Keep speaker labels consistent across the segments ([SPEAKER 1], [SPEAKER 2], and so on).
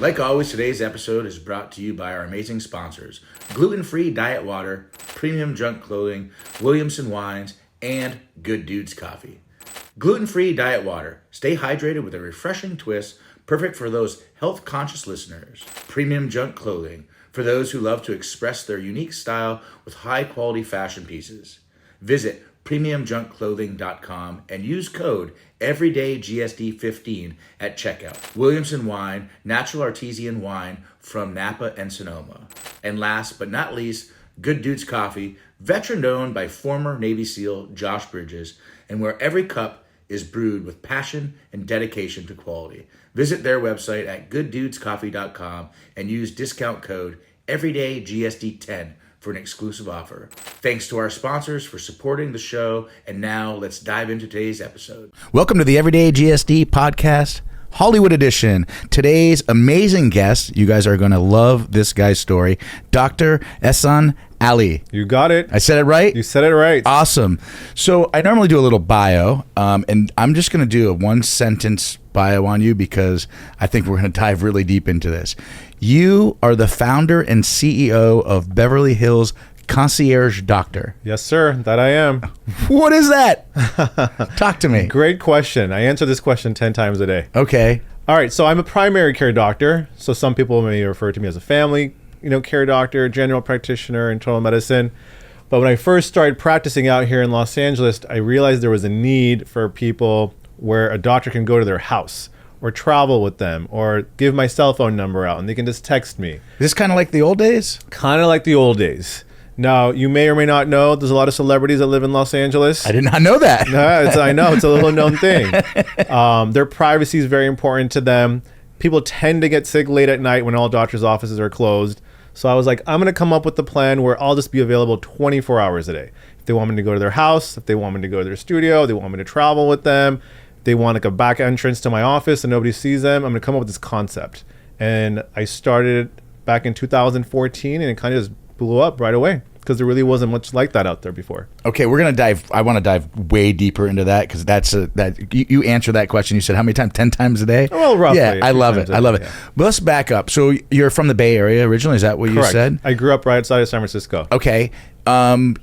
[SPEAKER 1] Like always, today's episode is brought to you by our amazing sponsors: gluten-free diet water, premium junk clothing, Williamson wines, and Good Dudes coffee. Gluten-free diet water. Stay hydrated with a refreshing twist, perfect for those health-conscious listeners. Premium junk clothing, for those who love to express their unique style with high-quality fashion pieces. Visit premiumjunkclothing.com and use code EverydayGSD15 at checkout. Williamson Wine, natural artesian wine from Napa and Sonoma. And last but not least, Good Dudes Coffee, veteran-owned by former Navy SEAL Josh Bridges, and where every cup is brewed with passion and dedication to quality. Visit their website at gooddudescoffee.com and use discount code EverydayGSD10 for an exclusive offer. Thanks to our sponsors for supporting the show, and now let's dive into today's episode. Welcome to the Everyday GSD podcast, Hollywood edition. Today's amazing guest, you guys are going to love this guy's story, Dr. Ehsan Ali.
[SPEAKER 2] You got it.
[SPEAKER 1] I said it right?
[SPEAKER 2] You said it right.
[SPEAKER 1] Awesome. So I normally do a little bio, and I'm just going to do a one-sentence bio on you because I think we're going to dive really deep into this. You are the founder and CEO of Beverly Hills Concierge Doctor.
[SPEAKER 2] Yes, sir. That I am.
[SPEAKER 1] What is that? Talk to me.
[SPEAKER 2] Great question. I answer this question 10 times a day.
[SPEAKER 1] Okay.
[SPEAKER 2] All right. So I'm a primary care doctor. So some people may refer to me as a family, care doctor, general practitioner, internal medicine. But when I first started practicing out here in Los Angeles, I realized there was a need for people where a doctor can go to their house or travel with them or give my cell phone number out and they can just text me.
[SPEAKER 1] Is this kind of like the old days?
[SPEAKER 2] Kind of like the old days. Now, you may or may not know, there's a lot of celebrities that live in Los Angeles.
[SPEAKER 1] I did not know that.
[SPEAKER 2] I know, it's a little known thing. Their privacy is very important to them. People tend to get sick late at night when all doctors' offices are closed. So I was like, I'm going to come up with the plan where I'll just be available 24 hours a day. If they want me to go to their house, if they want me to go to their studio, they want me to travel with them, they want like a back entrance to my office and nobody sees them, I'm going to come up with this concept. And I started back in 2014 and it kind of just blew up right away because there really wasn't much like that out there before.
[SPEAKER 1] Okay, we're going to dive, I want to dive way deeper into that because you answered that question. You said how many times? 10 times a day?
[SPEAKER 2] Well, roughly.
[SPEAKER 1] Yeah, I love it. Yeah. But let's back up. So you're from the Bay Area originally, is that what
[SPEAKER 2] Correct.
[SPEAKER 1] You said?
[SPEAKER 2] I grew up right outside of San Francisco.
[SPEAKER 1] Okay.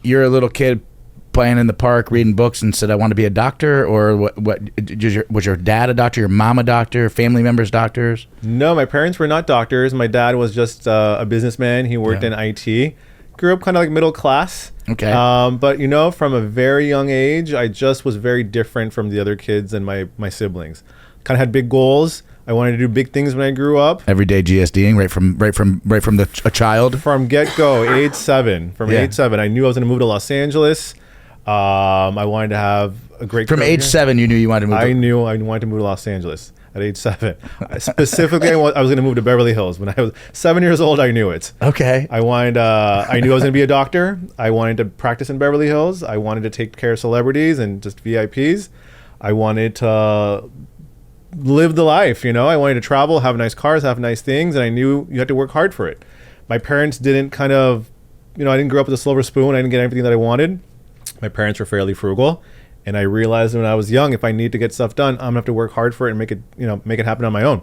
[SPEAKER 1] You're a little kid playing in the park, reading books, and said, I want to be a doctor? Or was your dad a doctor, your mom a doctor, family members doctors?
[SPEAKER 2] No, my parents were not doctors. My dad was just a businessman. He worked in IT. Grew up kind of like middle class.
[SPEAKER 1] Okay.
[SPEAKER 2] But, from a very young age, I just was very different from the other kids and my siblings. Kind of had big goals. I wanted to do big things when I grew up.
[SPEAKER 1] Everyday GSDing, right from a child?
[SPEAKER 2] From get-go, age 7. Age 7, I knew I was going to move to Los Angeles. I wanted to have a great
[SPEAKER 1] From
[SPEAKER 2] career.
[SPEAKER 1] age 7, you knew you wanted to move
[SPEAKER 2] I knew I wanted to move to Los Angeles at age 7. Specifically, I was going to move to Beverly Hills. When I was 7 years old, I knew it.
[SPEAKER 1] Okay.
[SPEAKER 2] I knew I was going to be a doctor. I wanted to practice in Beverly Hills. I wanted to take care of celebrities and just VIPs. I wanted to live the life, I wanted to travel, have nice cars, have nice things, and I knew you had to work hard for it. My parents didn't I didn't grow up with a silver spoon. I didn't get everything that I wanted. My parents were fairly frugal, and I realized when I was young, if I need to get stuff done, I'm gonna have to work hard for it and make it happen on my own.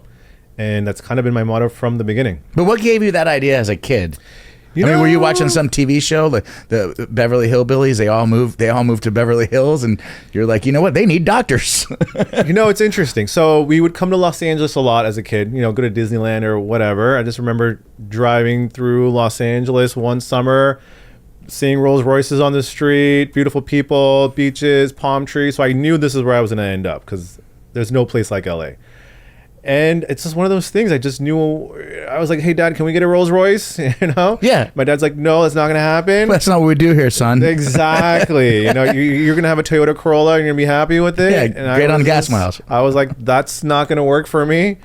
[SPEAKER 2] And that's kind of been my motto from the beginning.
[SPEAKER 1] But what gave you that idea as a kid? Were you watching some TV show, like the Beverly Hillbillies? They all moved to Beverly Hills, and you're like, you know what? They need doctors.
[SPEAKER 2] It's interesting. So we would come to Los Angeles a lot as a kid. Go to Disneyland or whatever. I just remember driving through Los Angeles one summer, seeing Rolls Royces on the street, beautiful people, beaches, palm trees. So I knew this is where I was going to end up because there's no place like LA. And it's just one of those things. I just knew. I was like, hey, Dad, can we get a Rolls Royce?
[SPEAKER 1] Yeah.
[SPEAKER 2] My dad's like, no, that's not going to happen.
[SPEAKER 1] That's not what we do here, son.
[SPEAKER 2] Exactly. You're going to have a Toyota Corolla and you're going to be happy with it.
[SPEAKER 1] Yeah,
[SPEAKER 2] and
[SPEAKER 1] great on gas miles.
[SPEAKER 2] I was like, that's not going to work for me.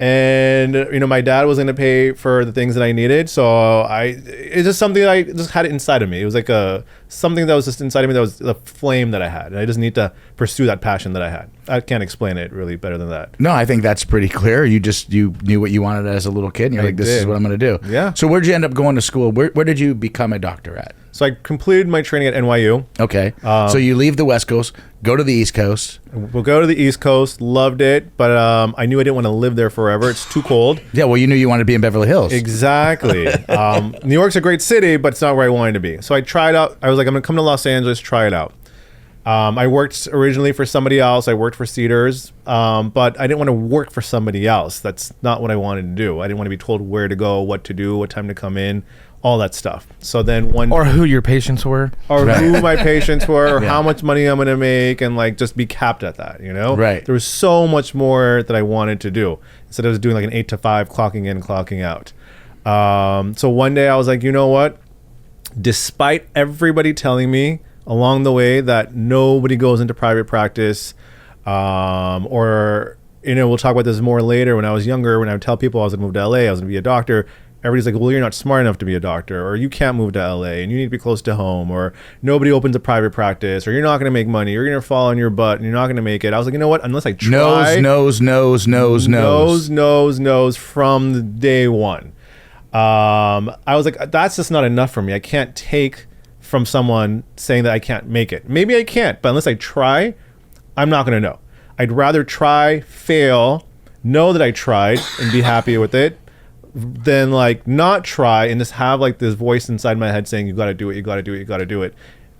[SPEAKER 2] And my dad was going to pay for the things that I needed, so it's just something that I just had it inside of me. It was like something that was just inside of me, that was the flame that I had, and I just need to pursue that passion that I had. I can't explain it really better than that.
[SPEAKER 1] No, I think that's pretty clear. You knew what you wanted as a little kid, and you're like, this is what I'm going to do.
[SPEAKER 2] Yeah.
[SPEAKER 1] So where'd you end up going to school? Where did you become a doctor at?
[SPEAKER 2] So I completed my training at NYU.
[SPEAKER 1] Okay. So you leave the West Coast, go to the East Coast.
[SPEAKER 2] We'll go to the East Coast. Loved it, but I knew I didn't want to live there forever. It's too cold.
[SPEAKER 1] Yeah, well, you knew you wanted to be in Beverly Hills.
[SPEAKER 2] Exactly. New York's a great city, but it's not where I wanted to be. So I tried out. I was like, I'm going to come to Los Angeles, try it out. I worked originally for somebody else. I worked for Cedars, but I didn't want to work for somebody else. That's not what I wanted to do. I didn't want to be told where to go, what to do, what time to come in, all that stuff. So then
[SPEAKER 3] or who your patients were,
[SPEAKER 2] or who my patients were, or
[SPEAKER 1] Yeah.
[SPEAKER 2] how much money I'm going to make, and like just be capped at that, you know?
[SPEAKER 1] Right.
[SPEAKER 2] There was so much more that I wanted to do instead of doing like an 8 to 5, clocking in, clocking out. So one day I was like, you know what? Despite everybody telling me along the way that nobody goes into private practice, or, you know, we'll talk about this more later. When I was younger, when I would tell people I was going to move to LA, I was going to be a doctor, everybody's like, well, you're not smart enough to be a doctor, or you can't move to LA and you need to be close to home, or nobody opens a private practice, or you're not going to make money, you're going to fall on your butt and you're not going to make it. I was like, you know what? Unless I try. Nose from the day one. I was like, that's just not enough for me. I can't take from someone saying that I can't make it. Maybe I can't, but unless I try, I'm not going to know. I'd rather try, fail, know that I tried and be happy with it, than like not try and just have like this voice inside my head saying, you got to do it, you got to do it, you got to do it.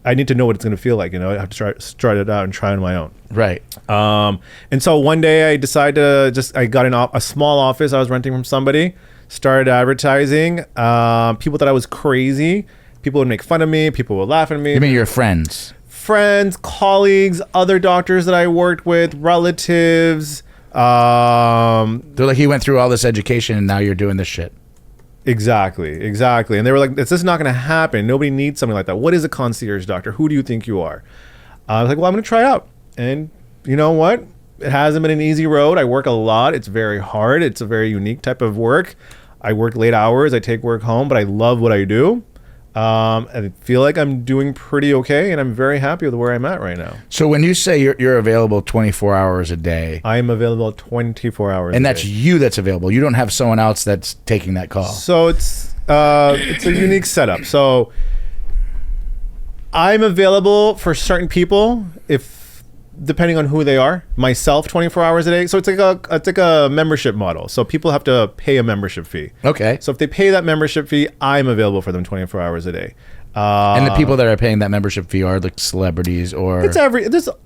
[SPEAKER 2] I need to know what it's going to feel like, you know. I have to start it out and try on my own.
[SPEAKER 1] Right.
[SPEAKER 2] And so one day I decided to I got a small office I was renting from somebody, started advertising. People thought I was crazy. People would make fun of me. People would laugh at me.
[SPEAKER 1] You mean your friends?
[SPEAKER 2] Friends, colleagues, other doctors that I worked with, relatives.
[SPEAKER 1] They're like, you went through all this education and now you're doing this shit.
[SPEAKER 2] Exactly. And they were like, this is not going to happen. Nobody needs something like that. What is a concierge doctor? Who do you think you are? I was like, well, I'm going to try it out. And you know what? It hasn't been an easy road. I work a lot. It's very hard. It's a very unique type of work. I work late hours. I take work home, but I love what I do. I feel like I'm doing pretty okay, and I'm very happy with where I'm at right now.
[SPEAKER 1] So when you say you're available 24 hours a day,
[SPEAKER 2] I'm available 24 hours
[SPEAKER 1] and
[SPEAKER 2] a
[SPEAKER 1] that's
[SPEAKER 2] day.
[SPEAKER 1] you that's available. You don't have someone else that's taking that call.
[SPEAKER 2] So it's a unique setup. So I'm available for certain people depending on who they are. Myself, 24 hours a day. So it's like a membership model. So people have to pay a membership fee.
[SPEAKER 1] Okay.
[SPEAKER 2] So if they pay that membership fee, I'm available for them 24 hours a day.
[SPEAKER 1] And the people that are paying that membership fee are like celebrities or...
[SPEAKER 2] There's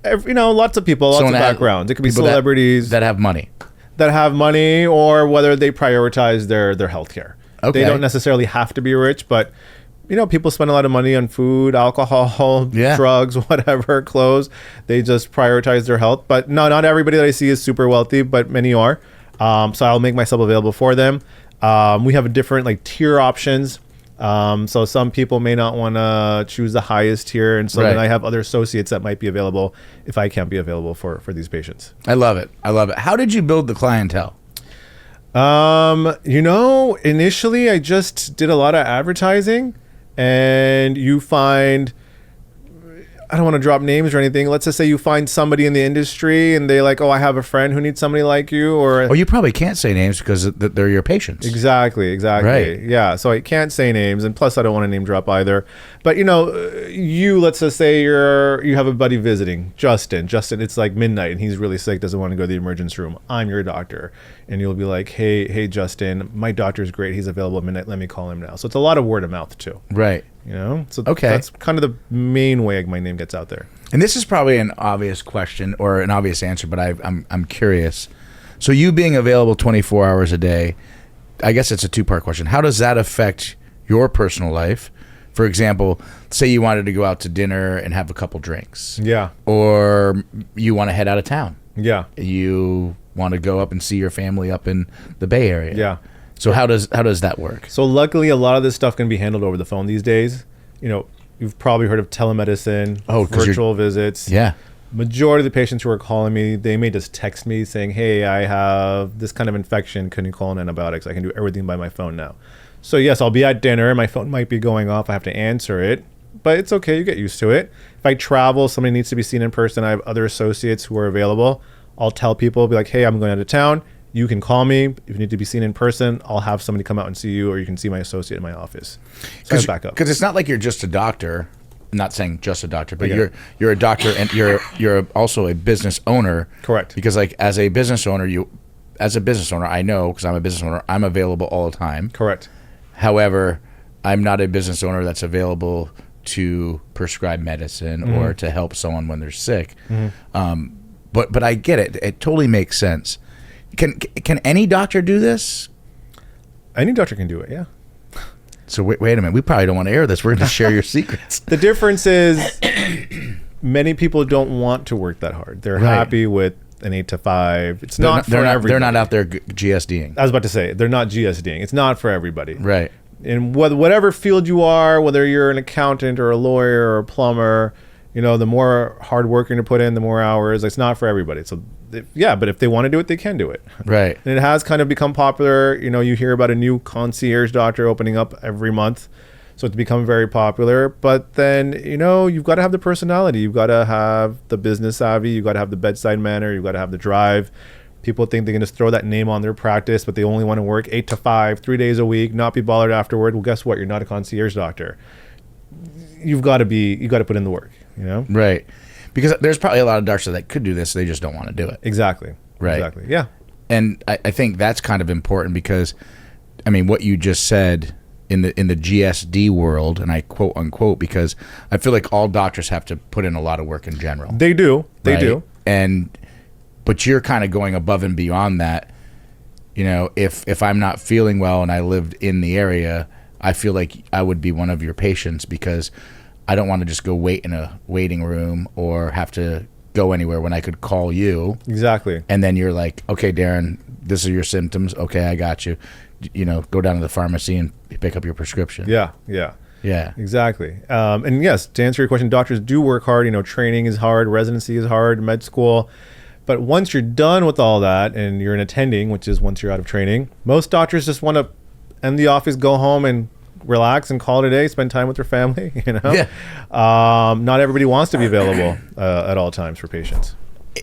[SPEAKER 2] lots of people, lots of backgrounds. It could be celebrities
[SPEAKER 1] that have money.
[SPEAKER 2] Or whether they prioritize their healthcare.
[SPEAKER 1] Okay.
[SPEAKER 2] They don't necessarily have to be rich, but you know, people spend a lot of money on food, alcohol, drugs, whatever, clothes. They just prioritize their health. But no, not everybody that I see is super wealthy, but many are. So I'll make myself available for them. We have different like tier options. So some people may not want to choose the highest tier, and so then I have other associates that might be available if I can't be available for these patients.
[SPEAKER 1] I love it. How did you build the clientele?
[SPEAKER 2] Initially I just did a lot of advertising, and you find, I don't want to drop names or anything. Let's just say you find somebody in the industry and they like, oh, I have a friend who needs somebody like you, or...
[SPEAKER 1] Oh, you probably can't say names because they're your patients.
[SPEAKER 2] Exactly.
[SPEAKER 1] Right.
[SPEAKER 2] Yeah, so I can't say names, and plus I don't want to name drop either. But let's just say you have a buddy visiting, Justin, it's like midnight and he's really sick, doesn't want to go to the emergency room. I'm your doctor. And you'll be like, hey, Justin, my doctor's great. He's available at midnight. Let me call him now. So it's a lot of word of mouth too.
[SPEAKER 1] Right.
[SPEAKER 2] So that's kind of the main way my name gets out there.
[SPEAKER 1] And this is probably an obvious question or an obvious answer, but I'm curious. So you being available 24 hours a day, I guess it's a two-part question. How does that affect your personal life? For example, say you wanted to go out to dinner and have a couple drinks.
[SPEAKER 2] Yeah.
[SPEAKER 1] Or you want to head out of town.
[SPEAKER 2] Yeah.
[SPEAKER 1] You want to go up and see your family up in the Bay Area.
[SPEAKER 2] Yeah.
[SPEAKER 1] So how does that work?
[SPEAKER 2] So luckily, a lot of this stuff can be handled over the phone these days. You've probably heard of telemedicine, virtual visits.
[SPEAKER 1] Yeah.
[SPEAKER 2] Majority of the patients who are calling me, they may just text me saying, hey, I have this kind of infection. Can you call in antibiotics? I can do everything by my phone now. So yes, I'll be at dinner. My phone might be going off. I have to answer it. But it's okay. You get used to it. If I travel, somebody needs to be seen in person. I have other associates who are available. I'll tell people, be like, hey, I'm going out of town. You can call me if you need to be seen in person. I'll have somebody come out and see you, or you can see my associate in my office. So I back up.
[SPEAKER 1] Because it's not like you're just a doctor. I'm not saying just a doctor, but
[SPEAKER 2] Yeah.
[SPEAKER 1] you're a doctor and you're also a business owner.
[SPEAKER 2] Correct.
[SPEAKER 1] Because like as a business owner, I know, because I'm a business owner, I'm available all the time.
[SPEAKER 2] Correct.
[SPEAKER 1] However, I'm not a business owner that's available to prescribe medicine or to help someone when they're sick. But I get it. It totally makes sense. Can any doctor do this?
[SPEAKER 2] Any doctor can do it, yeah.
[SPEAKER 1] So wait a minute. We probably don't want to air this. We're going to share your secrets.
[SPEAKER 2] The difference is many people don't want to work that hard. They're
[SPEAKER 1] Right.
[SPEAKER 2] happy with an 8 to 5. It's not for everybody.
[SPEAKER 1] They're not out there GSDing.
[SPEAKER 2] I was about to say, they're not GSDing. It's not for everybody.
[SPEAKER 1] Right.
[SPEAKER 2] In whatever field you are, whether you're an accountant or a lawyer or a plumber, the more hard work you're going to put in, the more hours. It's not for everybody. So, but if they want to do it, they can do it.
[SPEAKER 1] Right.
[SPEAKER 2] And it has kind of become popular. You hear about a new concierge doctor opening up every month. So it's become very popular. But then, you've got to have the personality. You've got to have the business savvy. You've got to have the bedside manner. You've got to have the drive. People think they can just throw that name on their practice, but they only want to work 8 to 5, 3 days a week, not be bothered afterward. Well, guess what? You're not a concierge doctor. You've got to put in the work,
[SPEAKER 1] Right. Because there's probably a lot of doctors that could do this. They just don't want to do it.
[SPEAKER 2] Exactly.
[SPEAKER 1] Right.
[SPEAKER 2] Exactly. Yeah.
[SPEAKER 1] And I think that's kind of important because, I mean, what you just said in the GSD world, and I quote unquote, because I feel like all doctors have to put in a lot of work in general.
[SPEAKER 2] They do. They do.
[SPEAKER 1] But you're kind of going above and beyond that. If I'm not feeling well and I lived in the area, I feel like I would be one of your patients because I don't want to just go wait in a waiting room or have to go anywhere when I could call you.
[SPEAKER 2] Exactly.
[SPEAKER 1] And then you're like, okay, Darin, this are your symptoms. Okay, I got you. Go down to the pharmacy and pick up your prescription.
[SPEAKER 2] Yeah. Yeah.
[SPEAKER 1] Yeah.
[SPEAKER 2] Exactly. And yes, to answer your question, doctors do work hard. Training is hard. Residency is hard. Med school. But once you're done with all that and you're an attending, which is once you're out of training, most doctors just want to end the office, go home and relax and call it a day, spend time with their family,
[SPEAKER 1] Yeah.
[SPEAKER 2] Not everybody wants to be available at all times for patients.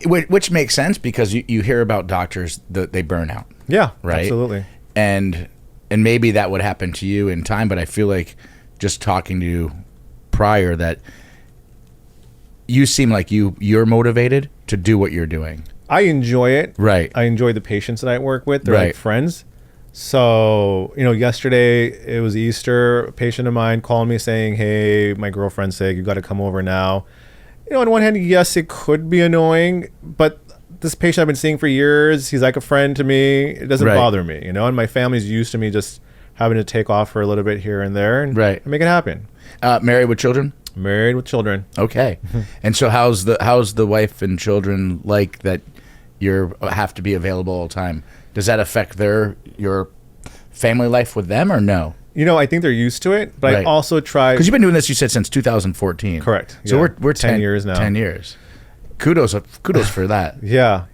[SPEAKER 1] Which makes sense because you hear about doctors that they burn out.
[SPEAKER 2] Yeah,
[SPEAKER 1] right?
[SPEAKER 2] Absolutely.
[SPEAKER 1] And maybe that would happen to you in time, but I feel like just talking to you prior that you seem like you're motivated to do what you're doing.
[SPEAKER 2] I enjoy it.
[SPEAKER 1] Right.
[SPEAKER 2] I enjoy the patients that I work with. They're
[SPEAKER 1] Right.
[SPEAKER 2] like friends. So, yesterday it was Easter. A patient of mine called me saying, hey, my girlfriend's sick. You got to come over now. On one hand, yes, it could be annoying, but this patient I've been seeing for years, he's like a friend to me. It doesn't
[SPEAKER 1] Right.
[SPEAKER 2] bother me, and my family's used to me just having to take off for a little bit here and there and
[SPEAKER 1] Right.
[SPEAKER 2] make it happen.
[SPEAKER 1] Married with children?
[SPEAKER 2] Married with children.
[SPEAKER 1] Okay. And so how's the wife and children like that you have to be available all the time? Does that affect your family life with them or no?
[SPEAKER 2] I think they're used to it, but
[SPEAKER 1] Right.
[SPEAKER 2] I also try.
[SPEAKER 1] Because you've been doing this, you said, since 2014.
[SPEAKER 2] Correct.
[SPEAKER 1] So
[SPEAKER 2] Yeah.
[SPEAKER 1] we're
[SPEAKER 2] 10 years now.
[SPEAKER 1] 10 years. Kudos for that.
[SPEAKER 2] Yeah.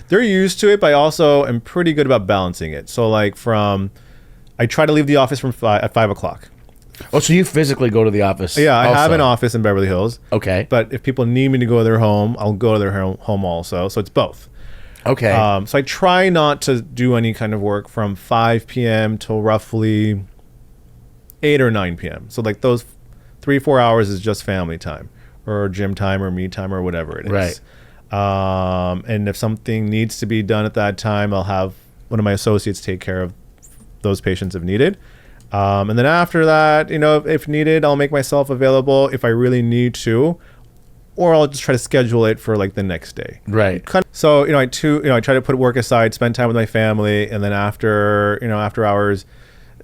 [SPEAKER 2] They're used to it, but I also am pretty good about balancing it. So I try to leave the office at 5 o'clock.
[SPEAKER 1] Oh, so you physically go to the office?
[SPEAKER 2] Yeah, I
[SPEAKER 1] also.
[SPEAKER 2] have an office in Beverly Hills.
[SPEAKER 1] Okay.
[SPEAKER 2] But if people need me to go to their home, I'll go to their home also. So it's both.
[SPEAKER 1] Okay.
[SPEAKER 2] So I try not to do any kind of work from 5 p.m. till roughly 8 or 9 p.m. So those 3-4 hours is just family time or gym time or me time or whatever it is.
[SPEAKER 1] Right.
[SPEAKER 2] And if something needs to be done at that time, I'll have one of my associates take care of those patients if needed. And then after that, if needed, I'll make myself available if I really need to, or I'll just try to schedule it for the next day.
[SPEAKER 1] Right.
[SPEAKER 2] So, I try to put work aside, spend time with my family, and then after hours,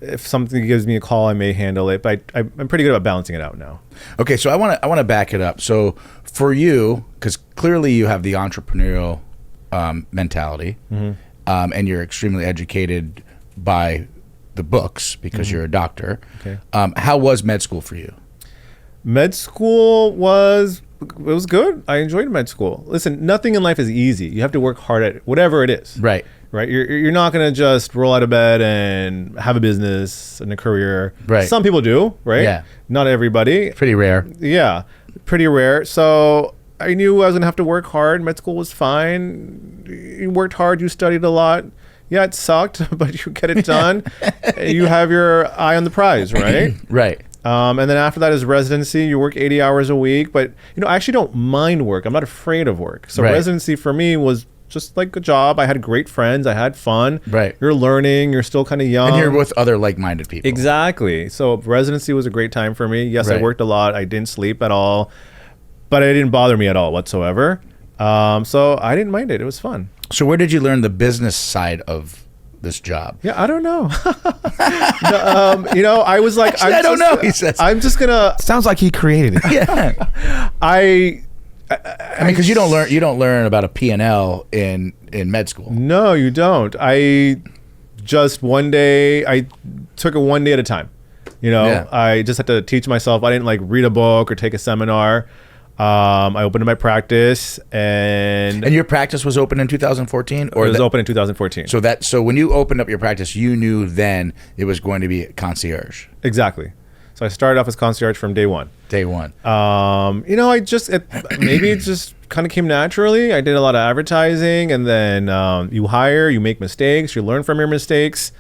[SPEAKER 2] if something gives me a call, I may handle it. But I'm pretty good about balancing it out now.
[SPEAKER 1] Okay, so I want to back it up. So for you, because clearly you have the entrepreneurial mentality, and you're extremely educated by the books because you're a doctor.
[SPEAKER 2] Okay.
[SPEAKER 1] How was med school for you?
[SPEAKER 2] Med school was good. I enjoyed med school. Listen, nothing in life is easy. You have to work hard at it, whatever it is.
[SPEAKER 1] Right.
[SPEAKER 2] Right. You're not going to just roll out of bed and have a business and a career.
[SPEAKER 1] Right.
[SPEAKER 2] Some people do, right?
[SPEAKER 1] Yeah.
[SPEAKER 2] Not everybody.
[SPEAKER 1] Pretty rare.
[SPEAKER 2] Yeah. Pretty rare. So I knew I was gonna have to work hard. Med school was fine. You worked hard. You studied a lot. Yeah, it sucked, but you get it done. You have your eye on the prize, right?
[SPEAKER 1] Right.
[SPEAKER 2] And then after that is residency. You work 80 hours a week, but I actually don't mind work. I'm not afraid of work. So residency for me was just like a job. I had great friends. I had fun.
[SPEAKER 1] Right.
[SPEAKER 2] You're learning. You're still kind of young.
[SPEAKER 1] And you're with other like-minded people.
[SPEAKER 2] Exactly. So residency was a great time for me. Yes, I
[SPEAKER 1] Right.
[SPEAKER 2] worked a lot. I didn't sleep at all, but it didn't bother me at all whatsoever. So I didn't mind it. It was fun.
[SPEAKER 1] So where did you learn the business side of this job?
[SPEAKER 2] Yeah, I don't know. I was like,
[SPEAKER 1] Actually, I don't know, he says.
[SPEAKER 2] I'm just gonna.
[SPEAKER 3] Sounds like he created it.
[SPEAKER 1] Yeah.
[SPEAKER 2] I
[SPEAKER 1] I mean, because you don't learn about a P&L in med school.
[SPEAKER 2] No, you don't. I just one day, I took it one day at a time.
[SPEAKER 1] Yeah.
[SPEAKER 2] I just had to teach myself. I didn't like read a book or take a seminar. I opened my practice, and
[SPEAKER 1] your practice was open in 2014, or
[SPEAKER 2] it was open in 2014.
[SPEAKER 1] So when you opened up your practice, you knew then it was going to be concierge.
[SPEAKER 2] Exactly. So I started off as concierge from day one.
[SPEAKER 1] Day one.
[SPEAKER 2] I just maybe it just kind of came naturally. I did a lot of advertising, and then you hire, you make mistakes, you learn from your mistakes.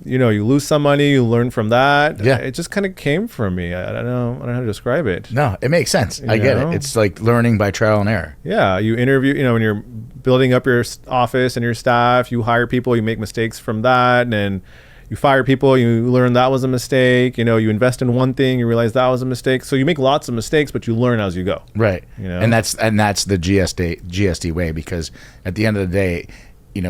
[SPEAKER 2] You lose some money, you learn from that.
[SPEAKER 1] Yeah.
[SPEAKER 2] It just kind of came from me. I don't know how to describe it.
[SPEAKER 1] No, it makes sense. I get it. It's like learning by trial and error.
[SPEAKER 2] Yeah, you interview, when you're building up your office and your staff, you hire people, you make mistakes from that, and you fire people, you learn that was a mistake. You invest in one thing, you realize that was a mistake. So you make lots of mistakes, but you learn as you go.
[SPEAKER 1] Right. And that's the GSD way, because at the end of the day,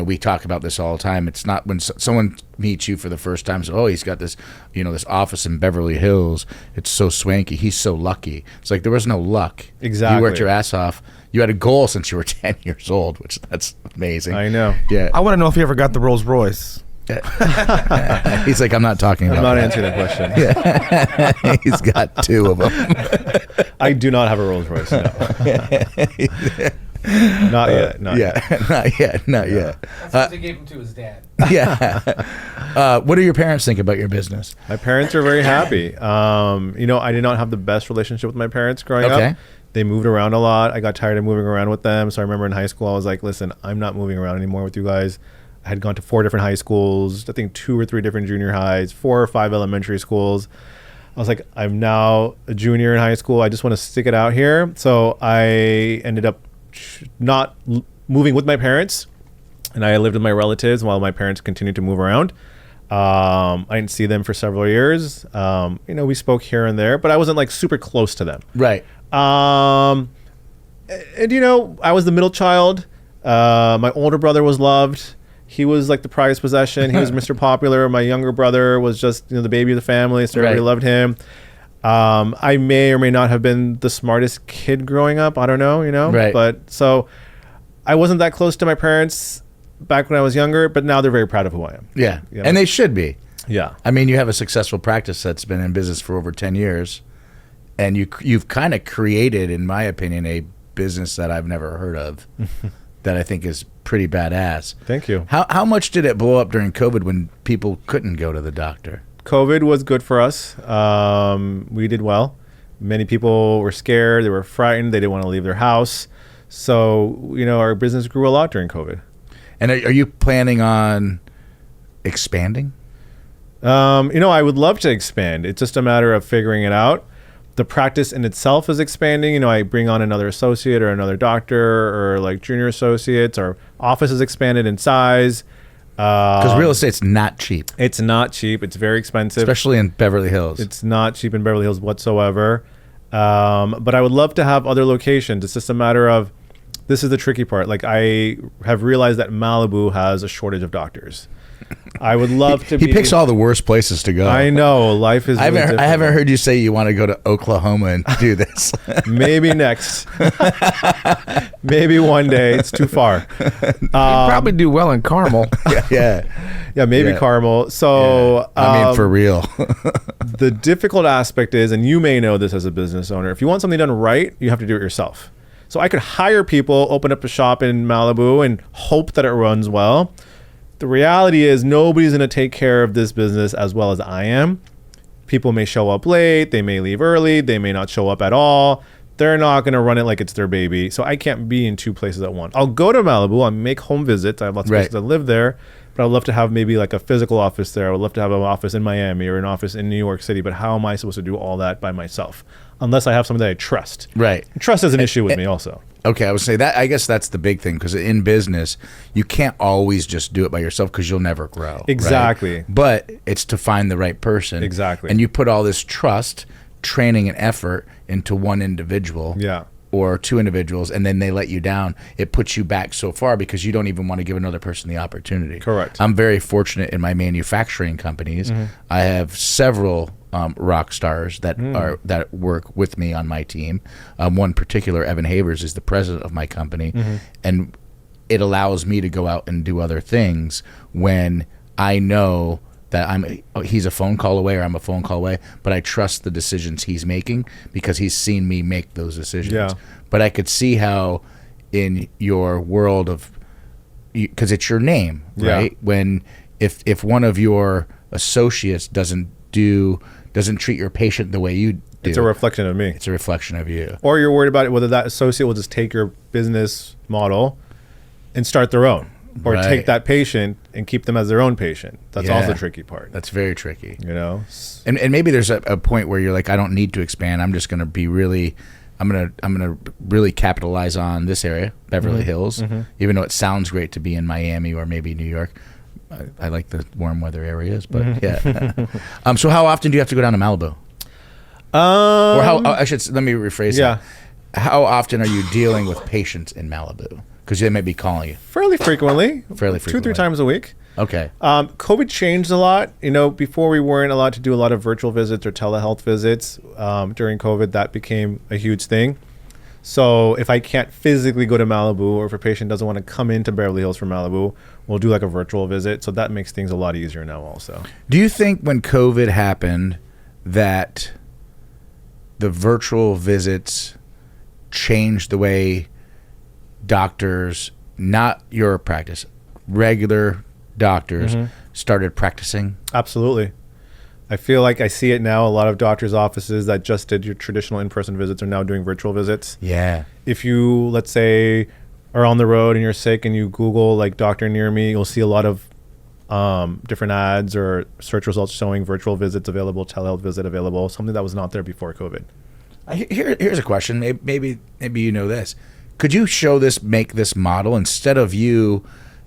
[SPEAKER 1] we talk about this all the time. It's not when someone meets you for the first time, so, he's got this, this office in Beverly Hills. It's so swanky. He's so lucky. It's like there was no luck.
[SPEAKER 2] Exactly.
[SPEAKER 1] You worked your ass off. You had a goal since you were 10 years old, that's amazing.
[SPEAKER 2] I know.
[SPEAKER 1] Yeah.
[SPEAKER 3] I want to know if you ever got the Rolls Royce.
[SPEAKER 1] He's like, I'm not talking about
[SPEAKER 2] I'm not
[SPEAKER 1] that.
[SPEAKER 2] answering that question.
[SPEAKER 1] He's got two of them.
[SPEAKER 2] I do not have a Rolls Royce. No. Not yet. Not yet.
[SPEAKER 1] Not yet.
[SPEAKER 4] That's what they gave him to his dad.
[SPEAKER 1] Yeah. What do your parents think about your business?
[SPEAKER 2] My parents are very happy. I did not have the best relationship with my parents growing up. They moved around a lot. I got tired of moving around with them. So I remember in high school, I was like, listen, I'm not moving around anymore with you guys. I had gone to 4 different high schools, I think 2 or 3 different junior highs, 4 or 5 elementary schools. I was like, I'm now a junior in high school. I just want to stick it out here. So I ended up not moving with my parents, and I lived with my relatives while my parents continued to move around. I didn't see them for several years. We spoke here and there, but I wasn't like super close to them.
[SPEAKER 1] Right.
[SPEAKER 2] And I was the middle child. My older brother was loved. He was like the prized possession. He was Mr. Popular. My younger brother was just the baby of the family, so everybody loved him. I may or may not have been the smartest kid growing up. I don't know,
[SPEAKER 1] Right.
[SPEAKER 2] But so I wasn't that close to my parents back when I was younger, but now they're very proud of who I am.
[SPEAKER 1] Yeah. And they should be.
[SPEAKER 2] Yeah.
[SPEAKER 1] I mean, you have a successful practice that's been in business for over 10 years, and you've kind of created, in my opinion, a business that I've never heard of that I think is pretty badass.
[SPEAKER 2] Thank you.
[SPEAKER 1] How much did it blow up during COVID when people couldn't go to the doctor?
[SPEAKER 2] COVID was good for us. We did well. Many people were scared. They were frightened. They didn't want to leave their house. So, our business grew a lot during COVID.
[SPEAKER 1] And are you planning on expanding?
[SPEAKER 2] I would love to expand. It's just a matter of figuring it out. The practice in itself is expanding. I bring on another associate or another doctor or like junior associates. Our office is expanded in size.
[SPEAKER 1] Because real estate's not cheap.
[SPEAKER 2] It's not cheap. It's very expensive.
[SPEAKER 1] Especially in Beverly Hills.
[SPEAKER 2] It's not cheap in Beverly Hills whatsoever. But I would love to have other locations. It's just a matter of, this is the tricky part. Like, I have realized that Malibu has a shortage of doctors. I would love to
[SPEAKER 1] He picks all the worst places to go.
[SPEAKER 2] I know. Life is
[SPEAKER 1] I
[SPEAKER 2] really
[SPEAKER 1] haven't
[SPEAKER 2] difficult.
[SPEAKER 1] heard you say you want to go to Oklahoma and do this.
[SPEAKER 2] Maybe next. Maybe one day. It's too far.
[SPEAKER 3] You probably do well in Carmel.
[SPEAKER 1] Yeah.
[SPEAKER 2] Yeah, maybe
[SPEAKER 1] Yeah.
[SPEAKER 2] Carmel. So,
[SPEAKER 1] I mean, for real.
[SPEAKER 2] the difficult aspect is, and you may know this as a business owner, if you want something done right, you have to do it yourself. So I could hire people, open up a shop in Malibu, and hope that it runs well. The reality is nobody's going to take care of this business as well as I am. People may show up late. They may leave early. They may not show up at all. they're not going to run it like it's their baby. So I can't be in two places at once. I'll go to Malibu. I'll make home visits. I have lots of places that live there. But I'd love to have maybe like a physical office there. I would love to have an office in Miami or an office in New York City. But how am I supposed to do all that by myself? Unless I have somebody that I trust.
[SPEAKER 1] Right.
[SPEAKER 2] And trust is an issue with me also.
[SPEAKER 1] Okay, I would say that. I guess that's the big thing, because in business, you can't always just do it by yourself because you'll never grow.
[SPEAKER 2] Exactly.
[SPEAKER 1] Right? But it's to find the right person.
[SPEAKER 2] Exactly.
[SPEAKER 1] And you put all this trust, training, and effort into one individual.
[SPEAKER 2] Yeah.
[SPEAKER 1] Or two individuals, and then they let you down. It puts you back so far because you don't even want to give another person the opportunity.
[SPEAKER 2] Correct.
[SPEAKER 1] I'm very fortunate in my manufacturing companies. I have several rock stars that that work with me on my team. One particular, Evan Havers, is the president of my company, and it allows me to go out and do other things when I know that he's a phone call away or I'm a phone call away, but I trust the decisions he's making because he's seen me make those decisions.
[SPEAKER 2] Yeah.
[SPEAKER 1] But I could see how in your world of, because it's your name, right?
[SPEAKER 2] Yeah.
[SPEAKER 1] When if one of your associates doesn't treat your patient the way you do,
[SPEAKER 2] It's a reflection of me.
[SPEAKER 1] it's a reflection of you.
[SPEAKER 2] Or you're worried about it, whether that associate will just take your business model and start their own. Or
[SPEAKER 1] Right.
[SPEAKER 2] take that patient and keep them as their own patient. That's
[SPEAKER 1] Yeah.
[SPEAKER 2] also the tricky part.
[SPEAKER 1] That's very tricky.
[SPEAKER 2] You know?
[SPEAKER 1] And maybe there's a point where you're like, I don't need to expand. I'm just going to be really, I'm going to really capitalize on this area, Beverly Hills, even though it sounds great to be in Miami or maybe New York. I like the warm weather areas, but yeah. So how often do you have to go down to Malibu? Or how, let me rephrase that. How often are you dealing with patients in Malibu? Because they may be calling you.
[SPEAKER 2] Fairly frequently.
[SPEAKER 1] Fairly
[SPEAKER 2] 2-3 times a week.
[SPEAKER 1] Okay.
[SPEAKER 2] COVID changed a lot. You know, before we weren't allowed to do a lot of virtual visits or telehealth visits. During COVID, that became a huge thing. So if I can't physically go to Malibu, or if a patient doesn't want to come into Beverly Hills from Malibu, we'll do like a virtual visit. So that makes things a lot easier now also.
[SPEAKER 1] Do you think when COVID happened that the virtual visits changed the way doctors, not your practice, regular doctors, started practicing?
[SPEAKER 2] Absolutely. I feel like I see it now. A lot of doctors' offices that just did your traditional in-person visits are now doing virtual visits.
[SPEAKER 1] Yeah.
[SPEAKER 2] If you, let's say, are on the road and you're sick and you Google like doctor near me, you'll see a lot of different ads or search results showing virtual visits available, telehealth visit available, something that was not there before COVID.
[SPEAKER 1] Here's a question. Maybe you know this. Could you make this model instead of you,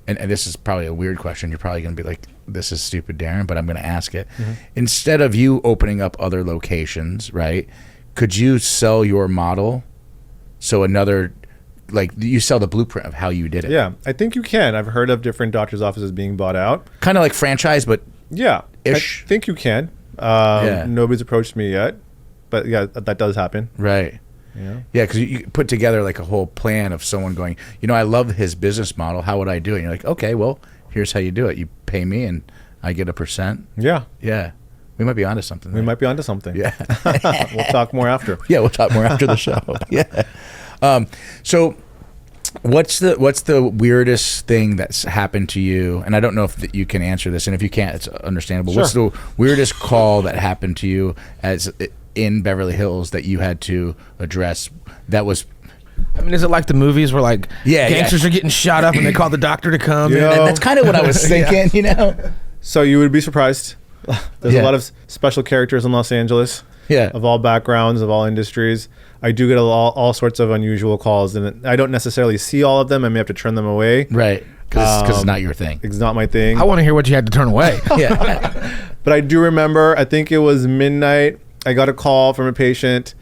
[SPEAKER 1] and this is probably a weird question. You're probably going to be like, this is stupid, Darin, but I'm going to ask it. Instead of you opening up other locations, right, could you sell your model so you sell the blueprint of how you did it?
[SPEAKER 2] Yeah, I think you can. I've heard of different doctors' offices being bought out.
[SPEAKER 1] Kind of like franchise, but
[SPEAKER 2] yeah,
[SPEAKER 1] ish.
[SPEAKER 2] I think you can. Nobody's approached me yet, but yeah, that does happen.
[SPEAKER 1] Right. Yeah, because you put together like a whole plan of someone going, I love his business model. How would I do it? And you're like, okay, well, here's how you do it. You pay me and I get a %.
[SPEAKER 2] Yeah.
[SPEAKER 1] Yeah. We might be onto something.
[SPEAKER 2] We might be onto something.
[SPEAKER 1] Yeah.
[SPEAKER 2] We'll talk more after.
[SPEAKER 1] Yeah, we'll talk more after the show. Yeah. So what's the weirdest thing that's happened to you? And I don't know if you can answer this, and if you can't, it's understandable.
[SPEAKER 2] Sure.
[SPEAKER 1] What's the weirdest call that happened to you in Beverly Hills that you had to address that was...
[SPEAKER 3] I mean, is it like the movies where like gangsters are getting shot up and they call the doctor to come?
[SPEAKER 2] You know,
[SPEAKER 1] and that's kind of what I was thinking,
[SPEAKER 2] So you would be surprised. There's a lot of special characters in Los Angeles.
[SPEAKER 1] Yeah.
[SPEAKER 2] Of all backgrounds, of all industries. I do get all sorts of unusual calls, and I don't necessarily see all of them. I may have to turn them away.
[SPEAKER 1] Right. Because it's not your thing.
[SPEAKER 2] It's not my thing.
[SPEAKER 3] I want to hear what you had to turn away.
[SPEAKER 1] Yeah.
[SPEAKER 2] But I do remember, I think it was midnight, I got a call from a patient.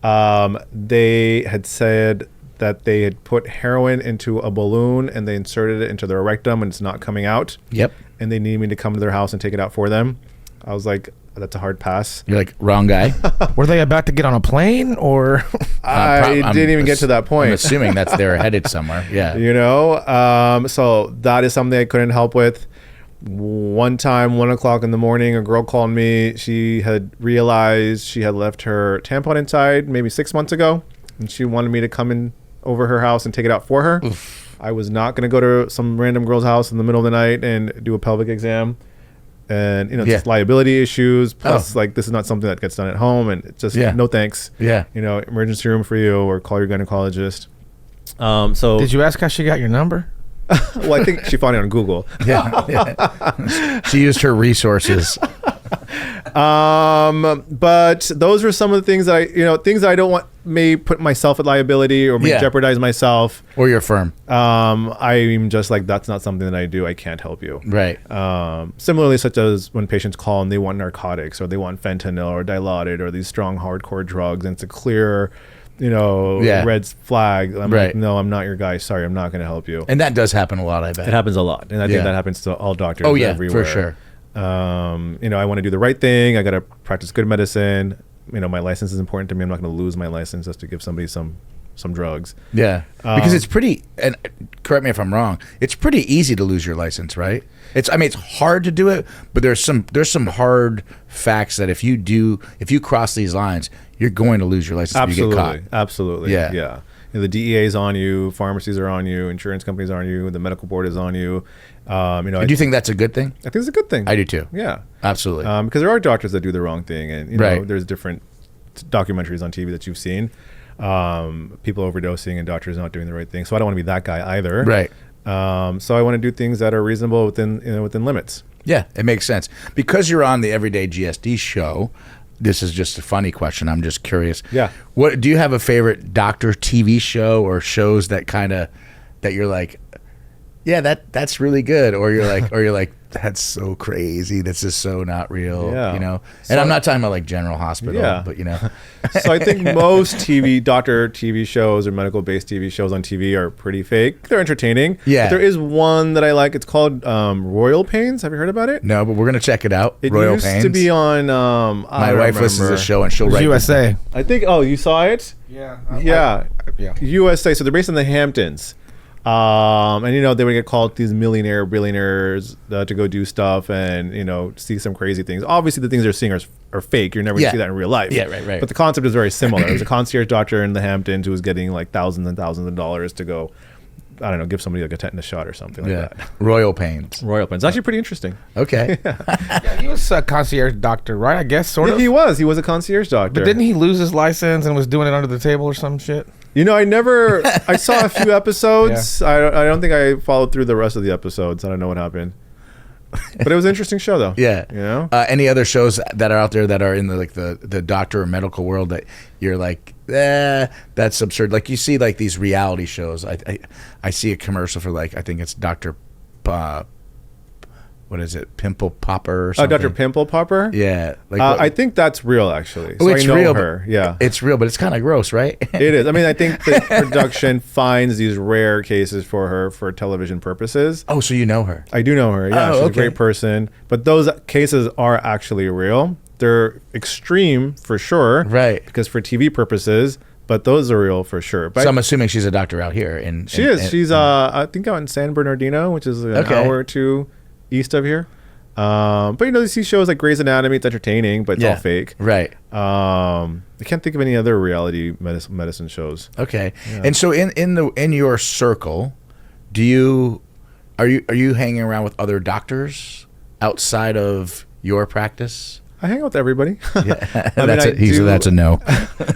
[SPEAKER 2] They had said that they had put heroin into a balloon and they inserted it into their rectum and it's not coming out.
[SPEAKER 1] Yep.
[SPEAKER 2] And they needed me to come to their house and take it out for them. I was like, that's a hard pass.
[SPEAKER 1] You're like, wrong guy.
[SPEAKER 3] Were they about to get on a plane or?
[SPEAKER 2] I didn't even get to that point.
[SPEAKER 1] I'm assuming they're headed somewhere.
[SPEAKER 2] Yeah. So that is something I couldn't help with. One time, 1 o'clock in the morning, a girl called me. She had realized she had left her tampon inside maybe 6 months ago, and she wanted me to come in over her house and take it out for her. Oof. I was not going to go to some random girl's house in the middle of the night and do a pelvic exam. and
[SPEAKER 4] Yeah.
[SPEAKER 2] just liability issues. Plus, like this is not something that gets done at home, and it's just no thanks.
[SPEAKER 4] Yeah.
[SPEAKER 2] Emergency room for you, or call your gynecologist. So
[SPEAKER 3] Did you ask how she got your number?
[SPEAKER 2] well, I think she found it on Google.
[SPEAKER 4] Yeah. She used her resources.
[SPEAKER 2] But those were some of the things that I don't want may put myself at liability or may jeopardize myself
[SPEAKER 4] Or your firm.
[SPEAKER 2] I'm just like, that's not something that I do. I can't help you.
[SPEAKER 4] Right.
[SPEAKER 2] Similarly, such as when patients call and they want narcotics or they want fentanyl or Dilaudid or these strong hardcore drugs, and it's a clear, red flag. I'm like, no, I'm not your guy. Sorry, I'm not going to help you.
[SPEAKER 4] And that does happen a lot, I bet.
[SPEAKER 2] It happens a lot. And I think that happens to all doctors everywhere.
[SPEAKER 4] For sure.
[SPEAKER 2] I want to do the right thing. I got to practice good medicine. My license is important to me. I'm not going to lose my license just to give somebody some drugs.
[SPEAKER 4] Yeah. Because it's pretty, and correct me if I'm wrong, it's pretty easy to lose your license, right? It's hard to do it, but there's some hard facts that if you cross these lines, you're going to lose your license if you get caught.
[SPEAKER 2] Absolutely. Yeah. The DEA is on you, pharmacies are on you, insurance companies are on you, the medical board is on you.
[SPEAKER 4] Do you think that's a good thing?
[SPEAKER 2] I think it's a good thing.
[SPEAKER 4] I do too.
[SPEAKER 2] Yeah.
[SPEAKER 4] Absolutely.
[SPEAKER 2] Because there are doctors that do the wrong thing, and there's different documentaries on TV that you've seen. People overdosing and doctors not doing the right thing. So I don't want to be that guy either.
[SPEAKER 4] Right.
[SPEAKER 2] So I want to do things that are reasonable within limits.
[SPEAKER 4] Yeah, it makes sense. Because you're on the Everyday GSD show, this is just a funny question. I'm just curious.
[SPEAKER 2] Yeah.
[SPEAKER 4] What do you have a favorite doctor TV show or shows that you're like, yeah, that's really good, or you're like that's so crazy. This is so not real.
[SPEAKER 2] Yeah.
[SPEAKER 4] And I'm not talking about like General Hospital, but
[SPEAKER 2] So I think most doctor TV shows or medical based TV shows on TV are pretty fake. They're entertaining.
[SPEAKER 4] Yeah.
[SPEAKER 2] But there is one that I like. It's called Royal Pains. Have you heard about it?
[SPEAKER 4] No, but we're gonna check it out.
[SPEAKER 2] It
[SPEAKER 4] Royal
[SPEAKER 2] used
[SPEAKER 4] Pains.
[SPEAKER 2] to be on.
[SPEAKER 4] My wife listens to the show and she'll write
[SPEAKER 3] USA.
[SPEAKER 2] I think. Oh, you saw it?
[SPEAKER 3] Yeah.
[SPEAKER 2] Yeah. USA. So they're based in the Hamptons. And they would get called these billionaires to go do stuff and see some crazy things. Obviously, the things they're seeing are fake. You're never gonna see that in real life.
[SPEAKER 4] Yeah, right.
[SPEAKER 2] But the concept is very similar. There's a concierge doctor in the Hamptons who was getting like thousands and thousands of dollars to go, I don't know, give somebody like a tetanus shot or something like that.
[SPEAKER 4] Royal Pains.
[SPEAKER 2] Royal Pains. It's actually pretty interesting.
[SPEAKER 4] Okay.
[SPEAKER 3] Yeah, he was a concierge doctor, right? I guess, sort of.
[SPEAKER 2] He was a concierge doctor.
[SPEAKER 3] But didn't he lose his license and was doing it under the table or some shit?
[SPEAKER 2] I saw a few episodes. I don't think I followed through the rest of the episodes. I don't know what happened. But it was an interesting show, though.
[SPEAKER 4] Yeah. Any other shows that are out there that are in the doctor or medical world that you're like, that's absurd? Like you see like these reality shows. I see a commercial for like, I think it's Dr. What is it? Pimple Popper or something?
[SPEAKER 2] Dr. Pimple Popper?
[SPEAKER 4] Yeah.
[SPEAKER 2] I think that's real, actually.
[SPEAKER 4] So it's real.
[SPEAKER 2] Yeah.
[SPEAKER 4] It's real, but it's kind of gross, right?
[SPEAKER 2] It is. I mean, I think the production finds these rare cases for her for television purposes.
[SPEAKER 4] Oh, so you know her?
[SPEAKER 2] I do know her. Yeah, she's a great person. But those cases are actually real. They're extreme for sure.
[SPEAKER 4] Right.
[SPEAKER 2] Because for TV purposes, but those are real for sure. But
[SPEAKER 4] so I'm assuming she's a doctor out here.
[SPEAKER 2] She is. She's, I think, out in San Bernardino, which is an hour or two east of here. But you see shows like Grey's Anatomy. It's entertaining, but it's all fake.
[SPEAKER 4] Right.
[SPEAKER 2] I can't think of any other reality medicine shows.
[SPEAKER 4] Okay. Yeah. And so in your circle, are you hanging around with other doctors outside of your practice?
[SPEAKER 2] I hang out with everybody.
[SPEAKER 4] Yeah. That's a no.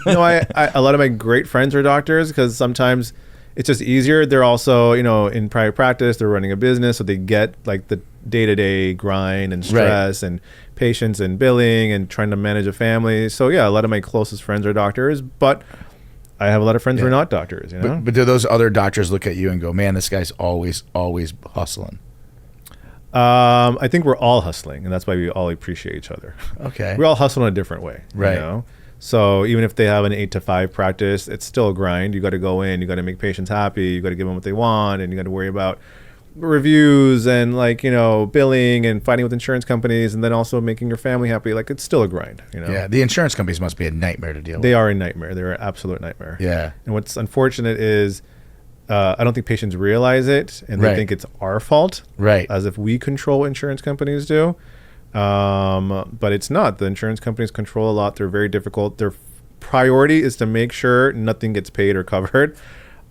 [SPEAKER 2] No, a lot of my great friends are doctors because sometimes it's just easier. They're also, in private practice, they're running a business, so they get like the day-to-day grind and stress and patients and billing and trying to manage a family. So yeah, a lot of my closest friends are doctors, but I have a lot of friends who are not doctors.
[SPEAKER 4] But do those other doctors look at you and go, "Man, this guy's always hustling"?
[SPEAKER 2] I think we're all hustling, and that's why we all appreciate each other.
[SPEAKER 4] Okay,
[SPEAKER 2] we all hustle in a different way,
[SPEAKER 4] right?
[SPEAKER 2] So even if they have an 8 to 5 practice, it's still a grind. You got to go in, you got to make patients happy, you got to give them what they want, and you got to worry about reviews and billing and fighting with insurance companies, and then also making your family happy. Like, it's still a grind.
[SPEAKER 4] Yeah, the insurance companies must be a nightmare to deal with.
[SPEAKER 2] They are a nightmare. They're an absolute nightmare.
[SPEAKER 4] Yeah.
[SPEAKER 2] And what's unfortunate is I don't think patients realize it, and they think it's our fault,
[SPEAKER 4] right?
[SPEAKER 2] As if we control what insurance companies do. But it's not. The insurance companies control a lot. They're very difficult. Their priority is to make sure nothing gets paid or covered,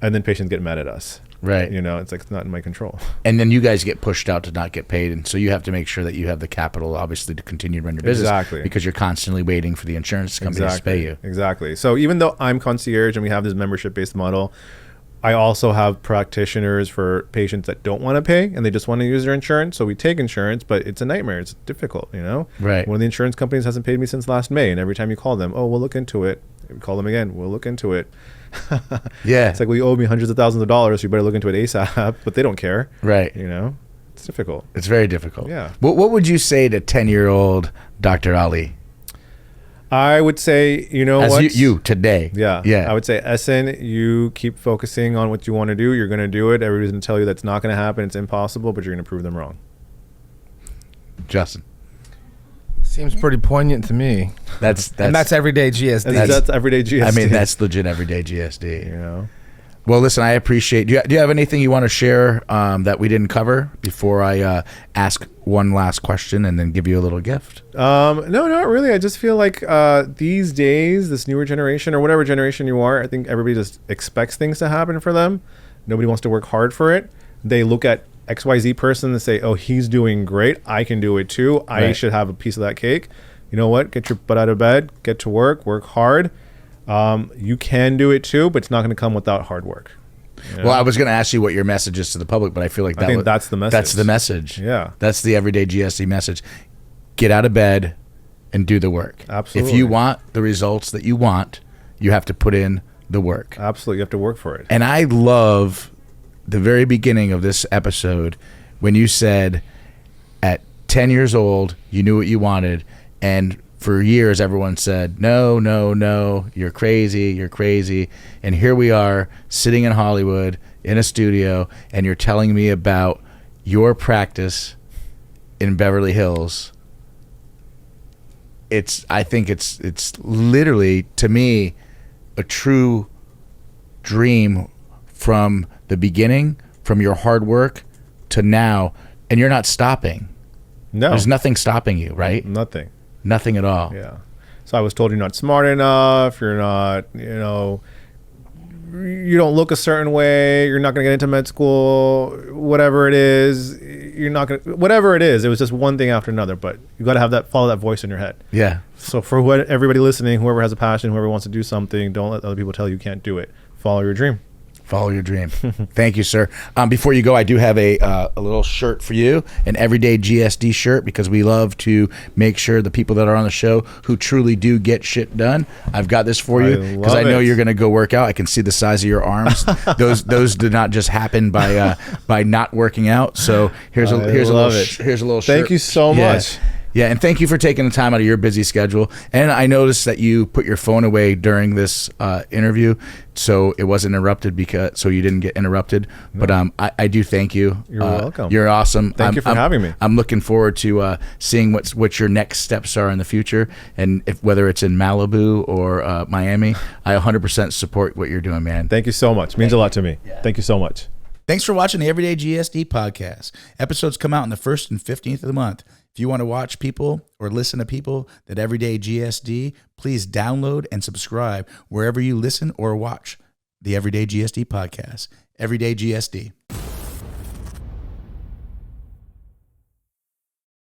[SPEAKER 2] and then patients get mad at us.
[SPEAKER 4] Right.
[SPEAKER 2] You know, it's like it's not in my control.
[SPEAKER 4] And then you guys get pushed out to not get paid, and so you have to make sure that you have the capital, obviously, to continue to run your business.
[SPEAKER 2] Exactly.
[SPEAKER 4] Because you're constantly waiting for the insurance companies to pay you.
[SPEAKER 2] Exactly. So even though I'm concierge and we have this membership-based model, I also have practitioners for patients that don't want to pay and they just want to use their insurance. So we take insurance, but it's a nightmare. It's difficult, you know?
[SPEAKER 4] Right.
[SPEAKER 2] One of the insurance companies hasn't paid me since last May, and every time you call them, oh, we'll look into it. We call them again, we'll look into it.
[SPEAKER 4] Yeah.
[SPEAKER 2] It's like, we owe me hundreds of thousands of dollars, so you better look into it ASAP, but they don't care.
[SPEAKER 4] Right.
[SPEAKER 2] You know? It's difficult.
[SPEAKER 4] It's very difficult.
[SPEAKER 2] Yeah.
[SPEAKER 4] What would you say to 10-year-old Dr. Ali?
[SPEAKER 2] I would say, you know
[SPEAKER 4] As
[SPEAKER 2] what?
[SPEAKER 4] you today.
[SPEAKER 2] Yeah.
[SPEAKER 4] Yeah.
[SPEAKER 2] I would say, Ehsan, you keep focusing on what you want to do. You're going to do it. Everybody's going to tell you that's not going to happen. It's impossible, but you're going to prove them wrong.
[SPEAKER 4] Justin.
[SPEAKER 3] Seems pretty poignant to me.
[SPEAKER 4] That's
[SPEAKER 3] everyday GSD.
[SPEAKER 2] That's everyday GSD.
[SPEAKER 4] I mean, that's legit everyday GSD.
[SPEAKER 2] You know?
[SPEAKER 4] Well, listen, I appreciate. Do you have anything you want to share that we didn't cover before I ask one last question and then give you a little gift?
[SPEAKER 2] No, not really. I just feel like these days, this newer generation or whatever generation you are, I think everybody just expects things to happen for them. Nobody wants to work hard for it. They look at XYZ person and say, oh, he's doing great. I can do it too. I should have a piece of that cake. You know what? Get your butt out of bed, get to work hard. You can do it too, but it's not going to come without hard work. You know?
[SPEAKER 4] Well, I was going to ask you what your message is to the public, but I feel like
[SPEAKER 2] that's the message.
[SPEAKER 4] That's the message.
[SPEAKER 2] Yeah.
[SPEAKER 4] That's the everyday GSD message. Get out of bed and do the work.
[SPEAKER 2] Absolutely.
[SPEAKER 4] If you want the results that you want, you have to put in the work.
[SPEAKER 2] Absolutely. You have to work for it.
[SPEAKER 4] And I love the very beginning of this episode when you said at 10 years old, you knew what you wanted, and for years, everyone said, no, no, no, you're crazy. And here we are sitting in Hollywood in a studio, and you're telling me about your practice in Beverly Hills. I think it's literally, to me, a true dream from the beginning, from your hard work to now, and you're not stopping.
[SPEAKER 2] No.
[SPEAKER 4] There's nothing stopping you, right? Nothing at all.
[SPEAKER 2] Yeah. So I was told you're not smart enough. You're not, you know, you don't look a certain way. You're not going to get into med school. Whatever it is, you're not going to, whatever it is. It was just one thing after another, but you got to have that, follow that voice in your head.
[SPEAKER 4] Yeah.
[SPEAKER 2] So for everybody listening, whoever has a passion, whoever wants to do something, don't let other people tell you can't do it. Follow your dream.
[SPEAKER 4] Follow your dream. Thank you, sir. Before you go, I do have a little shirt for you, an everyday GSD shirt, because we love to make sure the people that are on the show who truly do get shit done. I've got this for you because I know you're going to go work out. I can see the size of your arms. Those did not just happen by not working out. So here's a little shirt.
[SPEAKER 2] Thank you so much.
[SPEAKER 4] Yeah, and thank you for taking the time out of your busy schedule. And I noticed that you put your phone away during this interview, so it wasn't interrupted so you didn't get interrupted. No. But I do thank you.
[SPEAKER 2] You're welcome.
[SPEAKER 4] You're awesome.
[SPEAKER 2] Thank you for having me.
[SPEAKER 4] I'm looking forward to seeing what your next steps are in the future, and whether it's in Malibu or Miami. I 100% support what you're doing, man.
[SPEAKER 2] Thank you so much. It means a lot to me. Yeah. Thank you so much.
[SPEAKER 1] Thanks for watching the Everyday GSD podcast. Episodes come out on the 1st and 15th of the month. If you want to watch people or listen to people that Everyday GSD, please download and subscribe wherever you listen or watch the Everyday GSD podcast. Everyday GSD.